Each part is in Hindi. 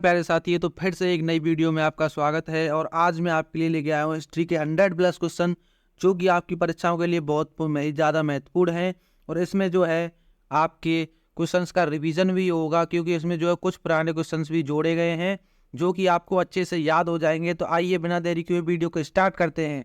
प्यारे साथी, तो फिर से एक नई वीडियो में आपका स्वागत है। और आज मैं आपके लिए लेके आया हूँ हिस्ट्री के 100+ क्वेश्चन, जो कि आपकी परीक्षाओं के लिए बहुत ज़्यादा महत्वपूर्ण हैं। और इसमें जो है आपके क्वेश्चंस का रिवीजन भी होगा, क्योंकि इसमें जो है कुछ पुराने क्वेश्चंस भी जोड़े गए हैं जो कि आपको अच्छे से याद हो जाएंगे। तो आइए बिना देरी किए वीडियो को स्टार्ट करते हैं।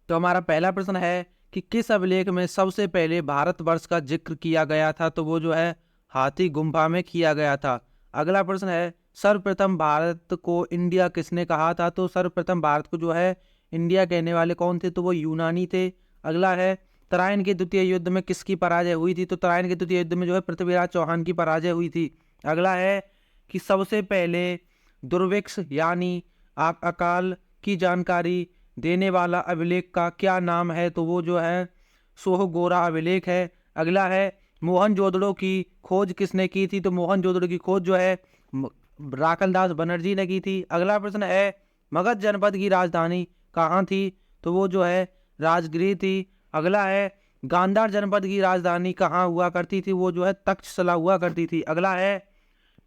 तो हमारा पहला प्रश्न है कि किस अभिलेख में सबसे पहले भारतवर्ष का जिक्र किया गया था? तो वो जो है हाथी गुम्फा में किया गया था। अगला प्रश्न है सर्वप्रथम भारत को इंडिया किसने कहा था? तो सर्वप्रथम भारत को जो है इंडिया कहने वाले कौन थे? तो वो यूनानी थे। अगला है तराइन के द्वितीय युद्ध में किसकी पराजय हुई थी? तो तराइन के द्वितीय युद्ध में जो है पृथ्वीराज चौहान की पराजय हुई थी। अगला है कि सबसे पहले दुर्भिक्ष यानी अकाल की जानकारी देने वाला अभिलेख का क्या नाम है? तो वो जो है सोहगोरा अभिलेख है। अगला है मोहनजोदड़ो की खोज किसने की थी? तो मोहनजोदड़ो की खोज जो है राखलदास बनर्जी ने की थी। अगला प्रश्न है मगध जनपद की राजधानी कहाँ थी? तो वो जो है राजगृह थी। अगला है गांधार जनपद की राजधानी कहाँ हुआ करती थी? वो जो है तक्षशिला हुआ करती थी। अगला है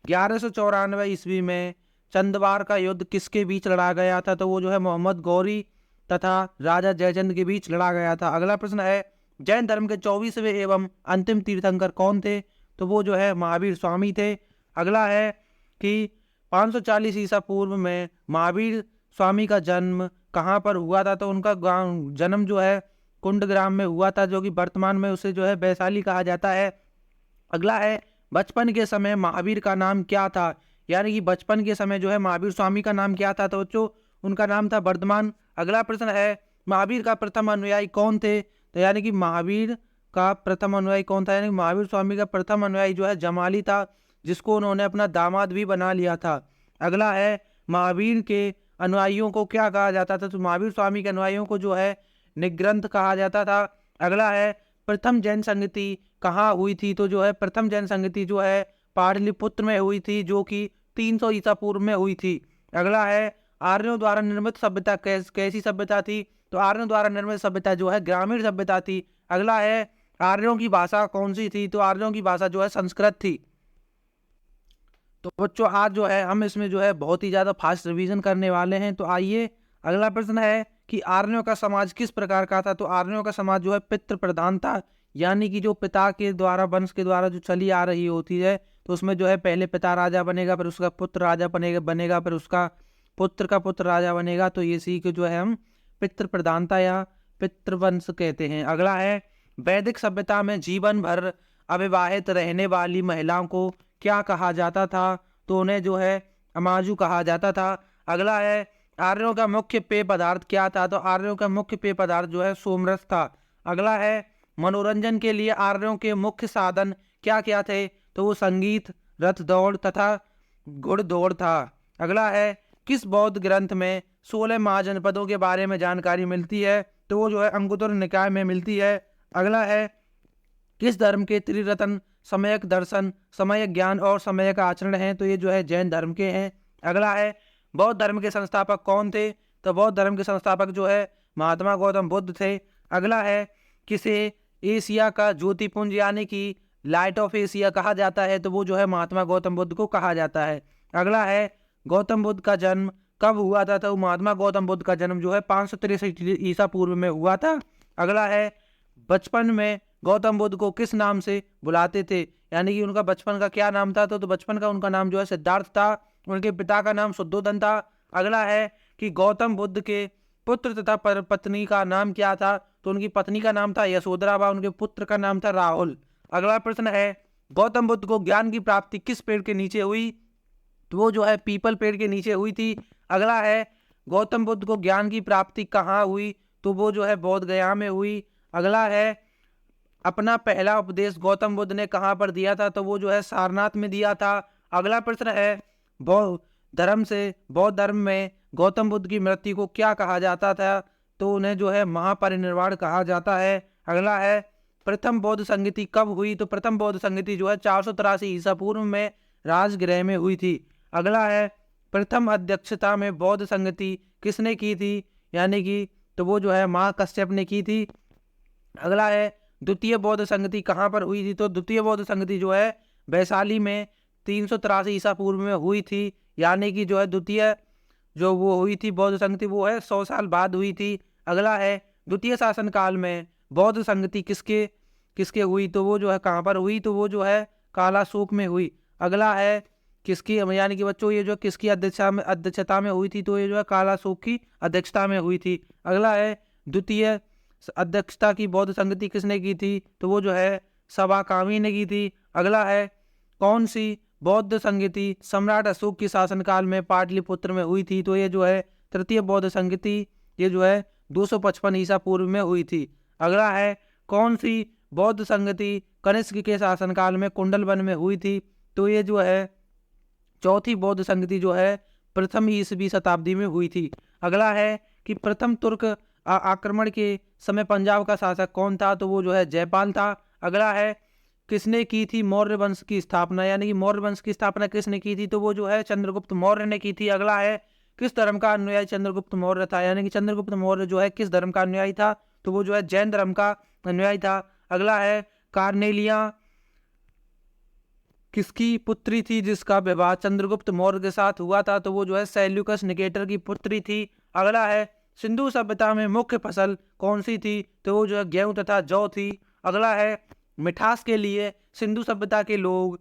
1194 ईस्वी में चंदवार का युद्ध किसके बीच लड़ा गया था? तो वो जो है मोहम्मद गौरी तथा राजा जयचंद के बीच लड़ा गया था। अगला प्रश्न है जैन धर्म के 24वें एवं अंतिम तीर्थंकर कौन थे? तो वो जो है महावीर स्वामी थे। अगला है कि 540 ईसा पूर्व में महावीर स्वामी का जन्म कहाँ पर हुआ था? तो उनका जन्म जो है कुंडग्राम में हुआ था, जो कि वर्तमान में उसे जो है वैशाली कहा जाता है। अगला है बचपन के समय महावीर का नाम क्या था? यानी कि बचपन के समय जो है महावीर स्वामी का नाम क्या था? तो जो उनका नाम था वर्धमान। अगला प्रश्न है महावीर का प्रथम अनुयायी कौन थे? तो यानी कि महावीर का प्रथम अनुयायी कौन था? यानी महावीर स्वामी का प्रथम अनुयायी जो है जमाली था, जिसको उन्होंने अपना दामाद भी बना लिया था। अगला है महावीर के अनुयायियों को क्या कहा जाता था? तो महावीर स्वामी के अनुयायियों को जो है निग्रंथ कहा जाता था। अगला है प्रथम जैन संगति कहाँ हुई थी? तो जो है प्रथम जैन संगति जो है पाटलिपुत्र में हुई थी, जो कि 300 ईसा पूर्व में हुई थी। अगला है आर्यों द्वारा निर्मित सभ्यता कैसी सभ्यता थी? तो आर्यों द्वारा निर्मित सभ्यता जो है ग्रामीण सभ्यता थी। अगला है आर्यों की भाषा कौन सी थी? तो आर्यों की भाषा जो है संस्कृत थी। तो बच्चों आज जो है हम इसमें जो है बहुत ही ज़्यादा फास्ट रिवीजन करने वाले हैं। तो आइए अगला प्रश्न है कि आर्यों का समाज किस प्रकार का था? तो आर्यों का समाज जो है पितृ प्रधान था, यानी कि जो पिता के द्वारा वंश के द्वारा जो चली आ रही होती है, तो उसमें जो है पहले पिता राजा बनेगा, फिर उसका पुत्र राजा बनेगा फिर उसका पुत्र का पुत्र राजा बनेगा। तो ये सी को जो है हम पितृ प्रधानता या पितृवंश कहते हैं। अगला है वैदिक सभ्यता में जीवन भर अविवाहित रहने वाली महिलाओं को क्या कहा जाता था? तो उन्हें जो है अमाजू कहा जाता था। अगला है आर्यों का मुख्य पेय पदार्थ क्या था? तो आर्यों का मुख्य पेय पदार्थ जो है सोमरस था। अगला है मनोरंजन के लिए आर्यों के मुख्य साधन क्या क्या थे? तो वो संगीत, रथ दौड़ तथा घुड़दौड़ था। अगला है किस बौद्ध ग्रंथ में 16 महाजनपदों के बारे में जानकारी मिलती है? तो वो जो है अंगुत्तर निकाय में मिलती है। अगला है किस धर्म के त्रिरत्न सम्यक दर्शन, सम्यक ज्ञान और सम्यक आचरण हैं? तो ये जो है जैन धर्म के हैं। अगला है बौद्ध धर्म के संस्थापक कौन थे? तो बौद्ध धर्म के संस्थापक जो है महात्मा गौतम बुद्ध थे। अगला है किसे एशिया का ज्योतिपुंज यानी कि लाइट ऑफ एशिया कहा जाता है? तो वो जो है महात्मा गौतम बुद्ध को कहा जाता है। अगला है गौतम बुद्ध का जन्म कब हुआ था? तो महात्मा गौतम बुद्ध का जन्म जो है 563 ईसा पूर्व में हुआ था। अगला है बचपन में गौतम बुद्ध को किस नाम से बुलाते थे? यानी कि उनका बचपन का क्या नाम था? तो बचपन का उनका नाम जो है सिद्धार्थ था। उनके पिता का नाम शुद्धोधन था। अगला है कि गौतम बुद्ध के पुत्र तथा पत्नी का नाम क्या था? तो उनकी पत्नी का नाम था यशोधरा व उनके पुत्र का नाम था राहुल। अगला प्रश्न है गौतम बुद्ध को ज्ञान की प्राप्ति किस पेड़ के नीचे हुई? तो वो जो है पीपल पेड़ के नीचे हुई थी। अगला है गौतम बुद्ध को ज्ञान की प्राप्ति कहाँ हुई? तो वो जो है बोध गया में हुई। अगला है अपना पहला उपदेश गौतम बुद्ध ने कहाँ पर दिया था? तो वो जो है सारनाथ में दिया था। अगला प्रश्न है बौद्ध धर्म में गौतम बुद्ध की मृत्यु को क्या कहा जाता था? तो उन्हें जो है महापरिनिर्वाण कहा जाता है। अगला है प्रथम बौद्ध संगति कब हुई? तो प्रथम बौद्ध संगति जो है 483 ईसा पूर्व में राजगृह में हुई थी। अगला है प्रथम अध्यक्षता में बौद्ध संगति किसने की थी? यानी कि तो वो जो है महाकश्यप ने की थी। अगला है द्वितीय बौद्ध संगति कहाँ पर हुई थी? तो द्वितीय बौद्ध संगति जो है वैशाली में 383 ईसा पूर्व में हुई थी, यानी कि जो है द्वितीय जो वो हुई थी बौद्ध संगति वो है 100 साल बाद हुई थी। अगला है द्वितीय शासन काल में बौद्ध संगति किसके किसके हुई, तो वो जो है कहाँ पर हुई, तो वो जो है कालाशोक में हुई। अगला है किसकी, यानी कि बच्चों ये जो किसकी अध्यक्षता में हुई थी, तो ये जो है कालाशोक की अध्यक्षता में हुई थी। अगला है द्वितीय अध्यक्षता की बौद्ध संगति किसने की थी, तो वो जो है सवाकामी ने की थी। अगला है कौन सी बौद्ध संगति सम्राट अशोक के शासनकाल में पाटलिपुत्र में हुई थी, तो ये जो है तृतीय बौद्ध संगति, ये जो है 255 ईसा पूर्व में हुई थी। अगला है कौन सी बौद्ध संगति कनिष्क के शासनकाल में कुंडलवन में हुई थी, तो ये जो है चौथी बौद्ध संगति जो है प्रथम ईसवी शताब्दी में हुई थी। अगला है कि प्रथम तुर्क आक्रमण के समय पंजाब का शासक कौन था, तो वो जो है जयपाल था। अगला है किसने की थी मौर्य वंश की स्थापना, यानी कि मौर्य वंश की स्थापना किसने की थी, तो वो जो है चंद्रगुप्त मौर्य ने की थी। अगला है किस धर्म का अनुयायी चंद्रगुप्त मौर्य था, यानी कि चंद्रगुप्त मौर्य जो है किस धर्म का अनुयायी था, तो वो जो है जैन धर्म का अनुयायी था। अगला है कार्नेलिया किसकी पुत्री थी जिसका विवाह चंद्रगुप्त मौर्य के साथ हुआ था, तो वो जो है सेल्यूकस निकेटर की पुत्री थी। अगला है सिंधु सभ्यता में मुख्य फसल कौन सी थी, तो वो जो है गेहूं तथा जौ थी। अगला है मिठास के लिए सिंधु सभ्यता के लोग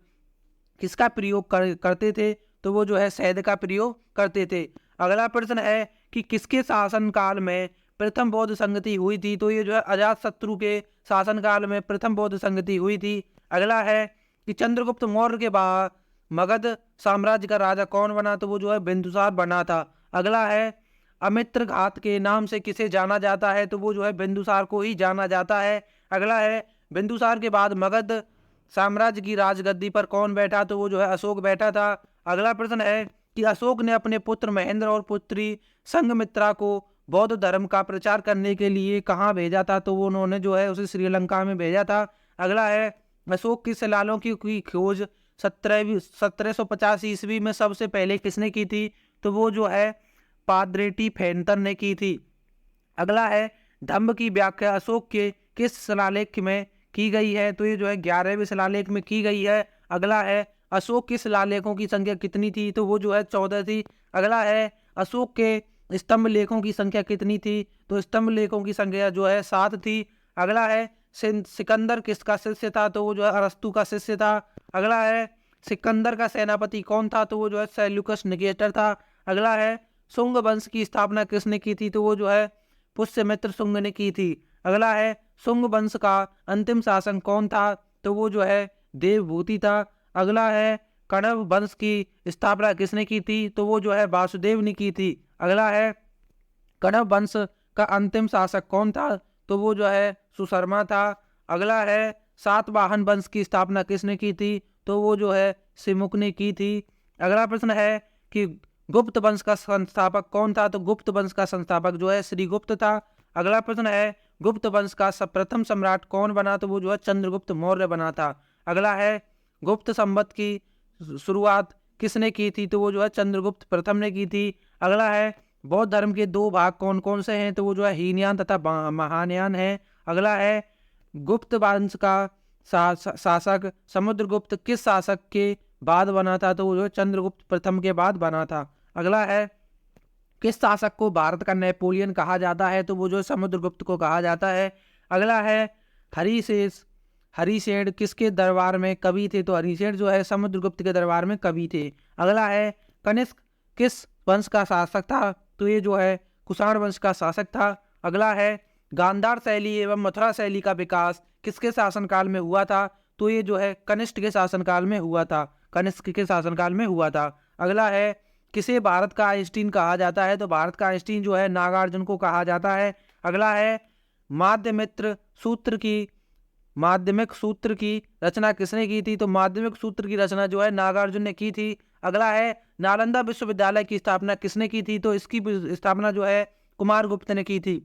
किसका प्रयोग करते थे, तो वो जो है शहद का प्रयोग करते थे। अगला प्रश्न है कि किसके शासनकाल में प्रथम बौद्ध संगति हुई थी, तो ये जो है अजातशत्रु के शासनकाल में प्रथम बौद्ध संगति हुई थी। अगला है कि चंद्रगुप्त मौर्य के बाद मगध साम्राज्य का राजा कौन बना, तो वो जो है बिंदुसार बना था। अगला है अमित्र घात के नाम से किसे जाना जाता है, तो वो जो है बिंदुसार को ही जाना जाता है। अगला है बिंदुसार के बाद मगध साम्राज्य की राजगद्दी पर कौन बैठा, तो वो जो है अशोक बैठा था। अगला प्रश्न है कि अशोक ने अपने पुत्र महेंद्र और पुत्री संघमित्रा को बौद्ध धर्म का प्रचार करने के लिए कहाँ भेजा था, तो वो उन्होंने जो है उसे श्रीलंका में भेजा था। अगला है अशोक की शिलाओं की खोज 1750 ईस्वी में सबसे पहले किसने की थी, तो वो जो है पादरेटी फेंतर ने की थी। अगला है धम्म की व्याख्या अशोक के किस शिलालेख में की गई है, तो ये जो है 11वें शिलालेख में की गई है। अगला है अशोक के शिलालेखों की संख्या कितनी थी, तो वो जो है 14 थी। अगला है अशोक के स्तंभ लेखों की संख्या कितनी थी, तो स्तंभ लेखों की संख्या जो है 7 थी। अगला है सिकंदर किसका शिष्य था, तो वो जो है अरस्तु का शिष्य था। अगला है सिकंदर का सेनापति कौन था, तो वो जो है सेल्यूकस निकेटर था। अगला है शुंग वंश की स्थापना किसने की थी, तो वो जो है पुष्यमित्र शुंग ने की थी। अगला है शुंग वंश का अंतिम शासक कौन था, तो वो जो है देवभूति था। अगला है कण्व वंश की स्थापना किसने की थी, तो वो जो है वासुदेव ने की थी। अगला है कण्व वंश का अंतिम शासक कौन था, तो वो जो है सुशर्मा था। अगला है सातवाहन वंश की स्थापना किसने की थी, तो वो जो है सिमुक ने की थी। अगला प्रश्न है कि गुप्त वंश का संस्थापक कौन था, तो गुप्त वंश का संस्थापक जो है श्रीगुप्त था। अगला प्रश्न है गुप्त वंश का प्रथम सम्राट कौन बना, तो वो जो है चंद्रगुप्त मौर्य बना था। अगला है गुप्त संवत की शुरुआत किसने की थी, तो वो जो है चंद्रगुप्त प्रथम ने की थी। अगला है बौद्ध धर्म के दो भाग कौन कौन से हैं, तो वो जो है हीनयान तथा महायान है। अगला है गुप्त वंश का शासक समुद्रगुप्त किस शासक के बाद बना था, तो वो जो है चंद्रगुप्त प्रथम के बाद बना था। अगला है किस शासक को भारत का नेपोलियन कहा जाता है, तो वो जो समुद्रगुप्त को कहा जाता है। अगला है हरिशेन किसके दरबार में कवि थे, तो हरिशेन जो है समुद्रगुप्त के दरबार में कवि थे। अगला है कनिष्क किस वंश का शासक था, तो ये जो है कुषाण वंश का शासक था। अगला है गांधार शैली एवं मथुरा शैली का विकास किसके शासनकाल में हुआ था, तो ये जो है कनिष्क के शासनकाल में हुआ था, कनिष्क के शासनकाल में हुआ था। अगला है किसे भारत का आइंस्टीन कहा जाता है, तो भारत का आइंस्टीन जो है नागार्जुन को कहा जाता है। अगला है माध्यमिक सूत्र की रचना किसने की थी, तो माध्यमिक सूत्र की रचना जो है नागार्जुन ने की थी। अगला है नालंदा विश्वविद्यालय की स्थापना किसने की थी, तो इसकी स्थापना जो है कुमारगुप्त ने की थी।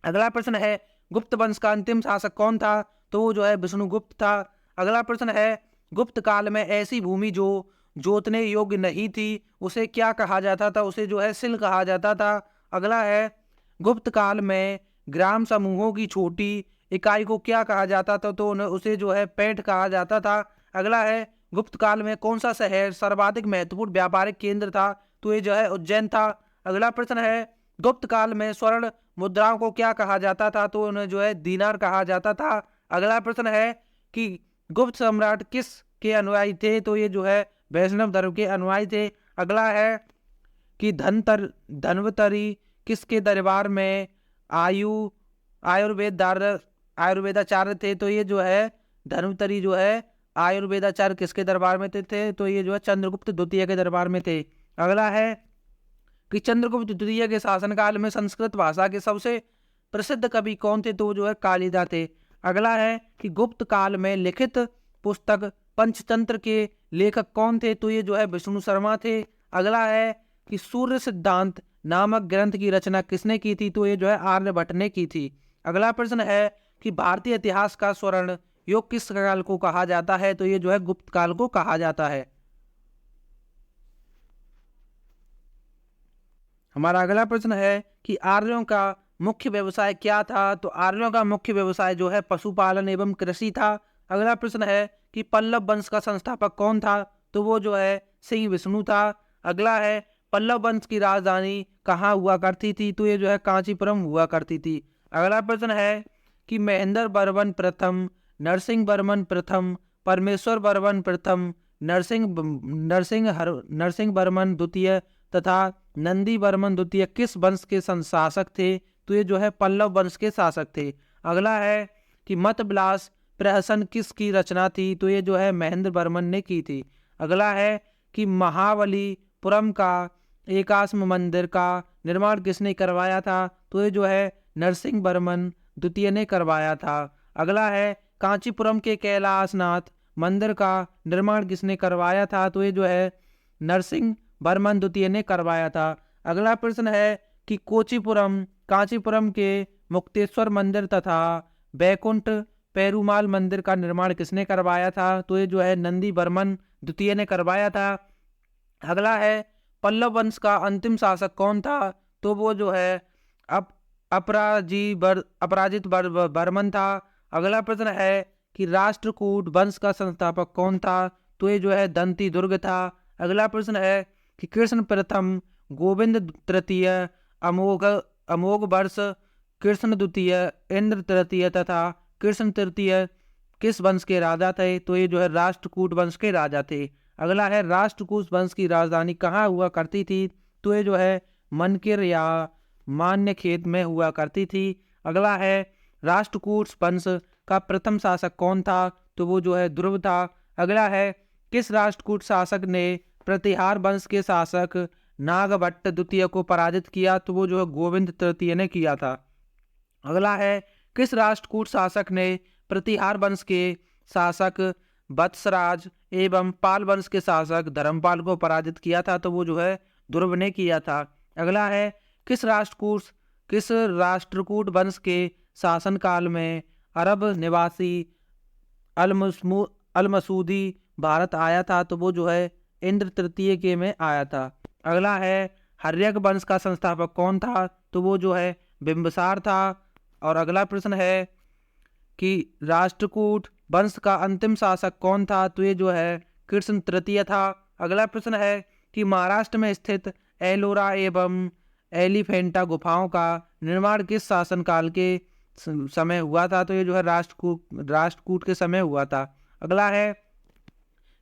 अगला प्रश्न है गुप्त वंश का अंतिम शासक कौन था, तो वो जो है विष्णुगुप्त था। अगला प्रश्न है गुप्त काल में ऐसी भूमि जो जोतने योग्य नहीं थी उसे क्या कहा जाता था, उसे जो है सिल कहा जाता था। अगला है गुप्त काल में ग्राम समूहों की छोटी इकाई को क्या कहा जाता था, तो उसे जो है पैठ कहा जाता था। अगला है गुप्त काल में कौन सा शहर सर्वाधिक महत्वपूर्ण व्यापारिक केंद्र था? तो ये जो है उज्जैन था। अगला प्रश्न है, गुप्त काल में स्वर्ण मुद्राओं को क्या कहा जाता था? तो उन्हें जो है दीनार कहा जाता था। अगला प्रश्न है कि गुप्त सम्राट किस के अनुयायी थे? तो ये जो है वैष्णव धर्म के अनुयायी थे। अगला है कि धन्वंतरी किसके दरबार में आयुर्वेदाचार्य थे? तो ये जो है धन्वंतरी जो है आयुर्वेदाचार्य किसके दरबार में थे? तो ये जो है चंद्रगुप्त द्वितीय के दरबार में थे। अगला है कि चंद्रगुप्त द्वितीय के शासनकाल में संस्कृत भाषा के सबसे प्रसिद्ध कवि कौन थे? तो जो है कालिदास थे। अगला है कि गुप्त काल में लिखित पुस्तक पंचतंत्र के लेखक कौन थे? तो ये जो है विष्णु शर्मा थे। अगला है कि सूर्य सिद्धांत नामक ग्रंथ की रचना किसने की थी? तो ये जो है आर्यभट्ट ने की थी। अगला प्रश्न है कि भारतीय इतिहास का स्वर्ण युग किस काल को कहा जाता है? तो ये जो है गुप्त काल को कहा जाता है। हमारा अगला प्रश्न है कि आर्यों का मुख्य व्यवसाय क्या था? तो आर्यों का मुख्य व्यवसाय जो है पशुपालन एवं कृषि था। अगला प्रश्न है कि पल्लव वंश का संस्थापक कौन था? तो वो जो है सिंह विष्णु था। अगला है पल्लव वंश की राजधानी कहाँ हुआ करती थी? तो ये जो है कांचीपुरम हुआ करती थी। अगला प्रश्न है कि महेंद्र वर्मन प्रथम, नरसिंह वर्मन प्रथम, परमेश्वर वर्मन प्रथम, नरसिंह वर्मन द्वितीय तथा नंदी वर्मन द्वितीय किस वंश के शासक थे? तो ये जो है पल्लव वंश के शासक थे। अगला है कि मत विलास प्रहसन किसकी रचना थी? तो ये जो है महेंद्र वर्मन ने की थी। अगला है कि महाबलीपुरम का एकाश्म मंदिर का निर्माण किसने करवाया था? तो ये जो है नरसिंह वर्मन द्वितीय ने करवाया था। अगला है कांचीपुरम के कैलाशनाथ मंदिर का निर्माण किसने करवाया था? तो ये जो है नरसिंह वर्मन द्वितीय ने करवाया था। अगला प्रश्न है कि कांचीपुरम के मुक्तेश्वर मंदिर तथा बैकुंठ पेरुमाल मंदिर का निर्माण किसने करवाया था? तो ये जो है नंदी वर्मन द्वितीय ने करवाया था। अगला है पल्लव वंश का अंतिम शासक कौन था? तो वो जो है अपराजित वर्मन था। अगला प्रश्न है कि राष्ट्रकूट वंश का संस्थापक कौन था? तो ये जो है दंती दुर्ग था। अगला प्रश्न है कि कृष्ण प्रथम, गोविंद तृतीय, अमोघ वर्ष, कृष्ण द्वितीय, इंद्र तृतीय तथा कृष्ण तृतीय किस वंश के राजा थे? तो ये जो है राष्ट्रकूट वंश के राजा थे। अगला है राष्ट्रकूट वंश की राजधानी कहाँ हुआ करती थी? तो ये जो है मनकिर या मान्यखेत में हुआ करती थी। अगला है राष्ट्रकूट वंश का प्रथम शासक कौन था? तो वो जो है ध्रुव था। अगला है किस राष्ट्रकूट शासक ने प्रतिहार वंश के शासक नागभट्ट द्वितीय को पराजित किया? तो वो जो है गोविंद तृतीय ने किया था। अगला है किस राष्ट्रकूट शासक ने प्रतिहार वंश के शासक वत्सराज एवं पाल वंश के शासक धर्मपाल को पराजित किया था? तो वो जो है ध्रुव ने किया था। अगला है किस राष्ट्रकूट वंश के शासनकाल में अरब निवासी अलमसूदी भारत आया था? तो वो जो है इंद्र तृतीय के में आया था। अगला है हर्यक वंश का संस्थापक कौन था? तो वो जो है बिंबिसार था। और अगला प्रश्न है कि राष्ट्रकूट वंश का अंतिम शासक कौन था? तो ये जो है कृष्ण तृतीय था। अगला प्रश्न है कि महाराष्ट्र में स्थित एलोरा एवं एलिफेंटा गुफाओं का निर्माण किस शासनकाल के समय हुआ था? तो ये जो है राष्ट्रकूट के समय हुआ था। अगला है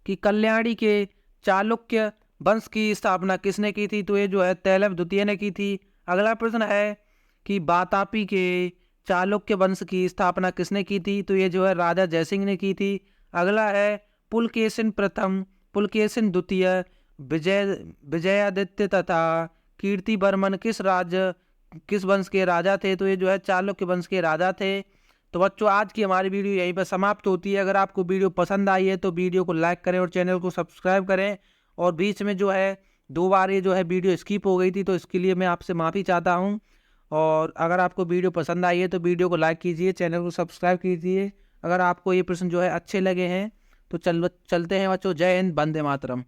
कि कल्याणी के चालुक्य वंश की स्थापना किसने की थी? तो ये जो है तैलव द्वितीय ने की थी। अगला प्रश्न है कि वातापी के चालुक्य वंश की स्थापना किसने की थी? तो ये जो है राजा जयसिंह ने की थी। अगला है पुलकेशिन प्रथम, पुलकेशिन द्वितीय, विजयादित्य तथा कीर्तिवर्मन किस वंश के राजा थे? तो ये जो है चालुक्य वंश के राजा थे। तो बच्चों आज की हमारी वीडियो यहीं पर समाप्त होती है। अगर आपको वीडियो पसंद आई है तो वीडियो को लाइक करें और चैनल को सब्सक्राइब करें। और बीच में जो है 2 बार ये जो है वीडियो स्किप हो गई थी, तो इसके लिए मैं आपसे माफ़ी चाहता हूँ। और अगर आपको वीडियो पसंद आई है तो वीडियो को लाइक कीजिए, चैनल को सब्सक्राइब कीजिए। अगर आपको ये प्रश्न जो है अच्छे लगे हैं तो चलते हैं बच्चों। जय हिंद, वंदे मातरम।